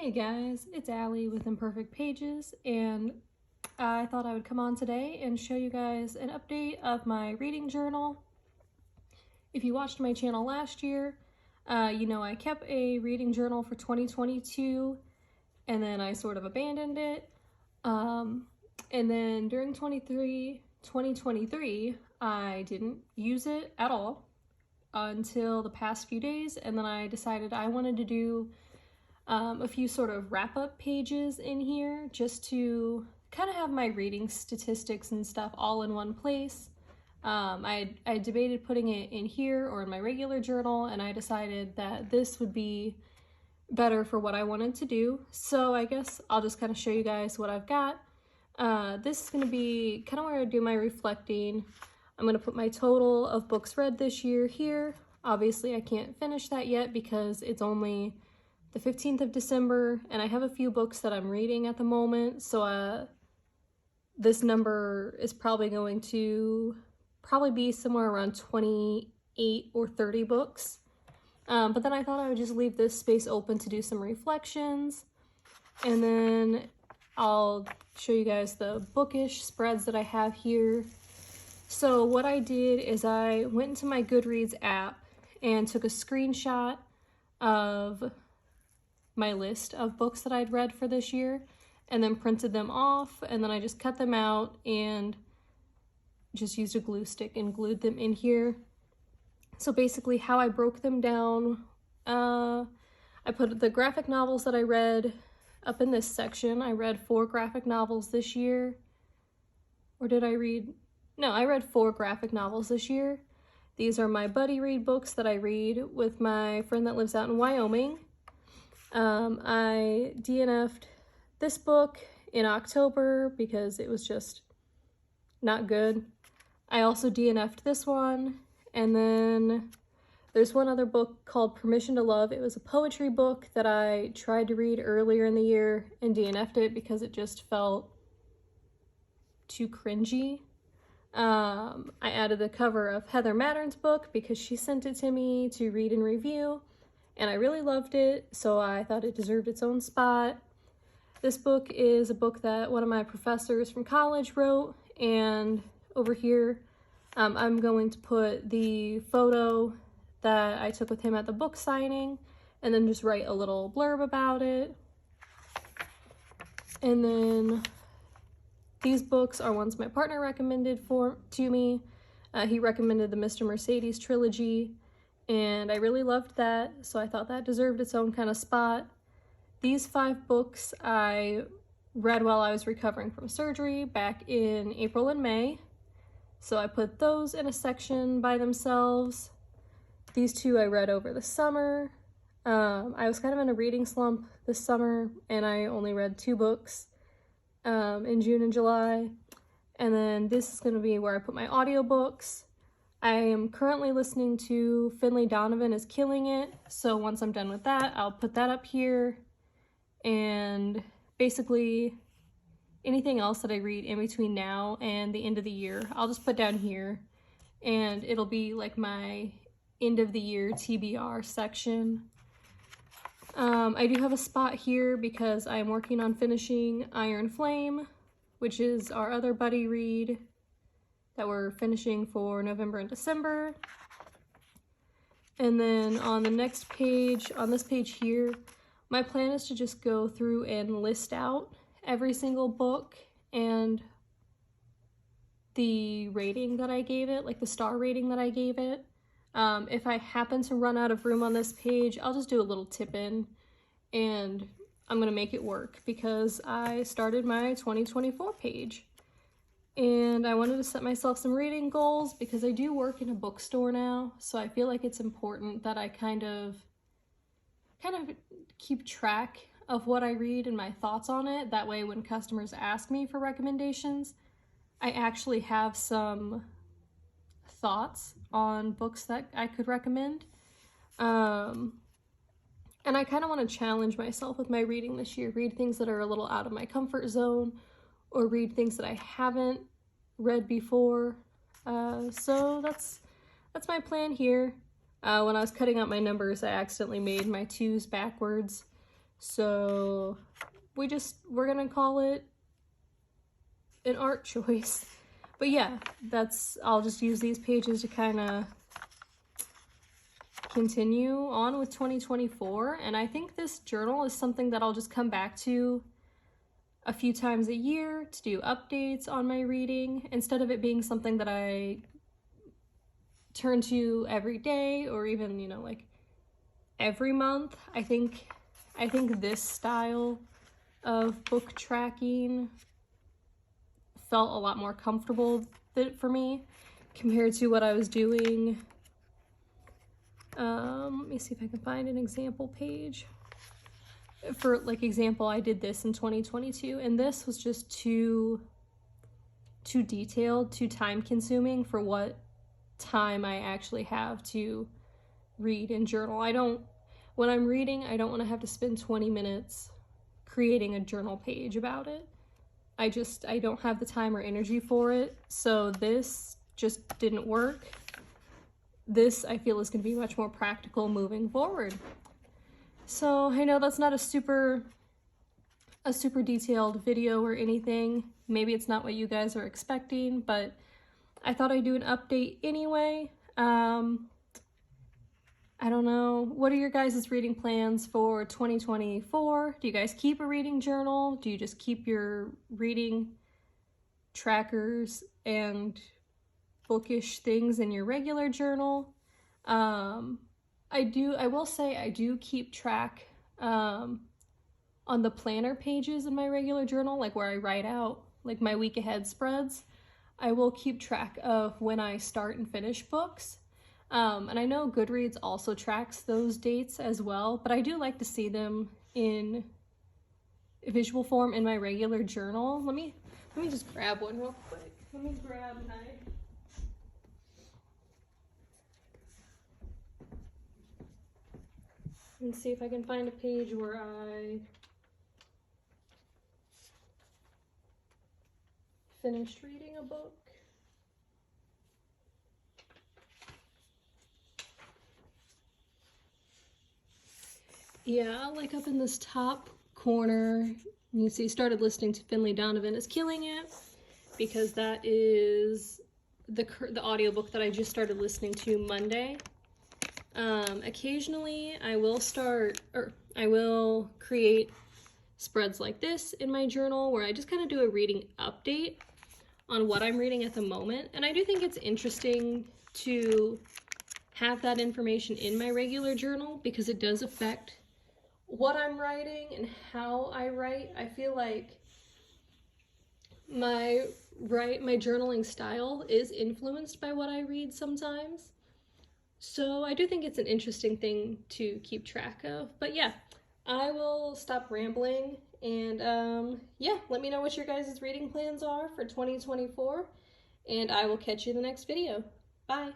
Hey guys, it's Allie with Imperfect Pages, and I thought I would come on today and show you guys an update of my reading journal. If you watched my channel last year, you know I kept a reading journal for 2022, and then I sort of abandoned it. And then during 2023, I didn't use it at all until the past few days, and then I decided I wanted to do a few sort of wrap-up pages in here just to kind of have my reading statistics and stuff all in one place. I debated putting it in here or in my regular journal, and I decided that this would be better for what I wanted to do. So I guess I'll just kind of show you guys what I've got. This is going to be kind of where I do my reflecting. I'm going to put my total of books read this year here. Obviously I can't finish that yet because it's only the 15th of December, and I have a few books that I'm reading at the moment, so this number is probably going to be somewhere around 28 or 30 books. But then I thought I would just leave this space open to do some reflections, and then I'll show you guys the bookish spreads that I have here. So what I did is I went into my Goodreads app and took a screenshot of my list of books that I'd read for this year and then printed them off, and then I just cut them out and just used a glue stick and glued them in here. So basically how I broke them down, I put the graphic novels that I read up in this section. I read 4 graphic novels this year. Or did I read? No, I read 4 graphic novels this year. These are my buddy read books that I read with my friend that lives out in Wyoming. I DNF'd this book in October because it was just not good. I also DNF'd this one, and then there's one other book called Permission to Love. It was a poetry book that I tried to read earlier in the year and DNF'd it because it just felt too cringy. I added the cover of Heather Mattern's book because she sent it to me to read and review, and I really loved it, so I thought it deserved its own spot. This book is a book that one of my professors from college wrote, and over here I'm going to put the photo that I took with him at the book signing, and then just write a little blurb about it. And then these books are ones my partner recommended to me. He recommended the Mr. Mercedes trilogy, and I really loved that, so I thought that deserved its own kind of spot. These 5 books I read while I was recovering from surgery back in April and May, so I put those in a section by themselves. These 2 I read over the summer. I was kind of in a reading slump this summer, and I only read 2 books in June and July. And then this is going to be where I put my audiobooks. I am currently listening to Finley Donovan is Killing It, so once I'm done with that, I'll put that up here. And basically anything else that I read in between now and the end of the year, I'll just put down here, and it'll be like my end of the year TBR section. I do have a spot here because I'm working on finishing Iron Flame, which is our other buddy read that we're finishing for November and December. And then on the next page, on this page here, my plan is to just go through and list out every single book and the rating that I gave it, like the star rating that I gave it. If I happen to run out of room on this page, I'll just do a little tip-in, and I'm gonna make it work because I started my 2024 page. And I wanted to set myself some reading goals because I do work in a bookstore now, so I feel like it's important that I kind of keep track of what I read and my thoughts on it. That way when customers ask me for recommendations, I actually have some thoughts on books that I could recommend. And I kind of want to challenge myself with my reading this year, read things that are a little out of my comfort zone, or read things that I haven't read before. So that's my plan here. When I was cutting out my numbers, I accidentally made my 2s backwards. So we're gonna call it an art choice. But yeah, I'll just use these pages to kind of continue on with 2024. And I think this journal is something that I'll just come back to a few times a year to do updates on my reading, instead of it being something that I turn to every day or even, you know, like every month. I think this style of book tracking felt a lot more comfortable for me compared to what I was doing. Let me see if I can find an example page. For like example, I did this in 2022, and this was just too detailed, too time consuming for what time I actually have to read and journal. When I'm reading, I don't want to have to spend 20 minutes creating a journal page about it. I don't have the time or energy for it. So this just didn't work. This, I feel, is going to be much more practical moving forward. So I know that's not a super detailed video or anything. Maybe it's not what you guys are expecting, but I thought I'd do an update anyway. I don't know. What are your guys' reading plans for 2024? Do you guys keep a reading journal? Do you just keep your reading trackers and bookish things in your regular journal? I will say I do keep track on the planner pages in my regular journal, like where I write out like my week ahead spreads. I will keep track of when I start and finish books. And I know Goodreads also tracks those dates as well, but I do like to see them in visual form in my regular journal. Let me just grab one real quick. Let me grab my and see if I can find a page where I finished reading a book. Yeah, like up in this top corner, you see started listening to Finley Donovan is Killing It, because that is the audiobook that I just started listening to Monday. Occasionally I will create spreads like this in my journal where I just kind of do a reading update on what I'm reading at the moment. And I do think it's interesting to have that information in my regular journal because it does affect what I'm writing and how I write. I feel like my journaling style is influenced by what I read sometimes. So I do think it's an interesting thing to keep track of. But yeah, I will stop rambling and yeah, let me know what your guys' reading plans are for 2024, and I will catch you in the next video. Bye!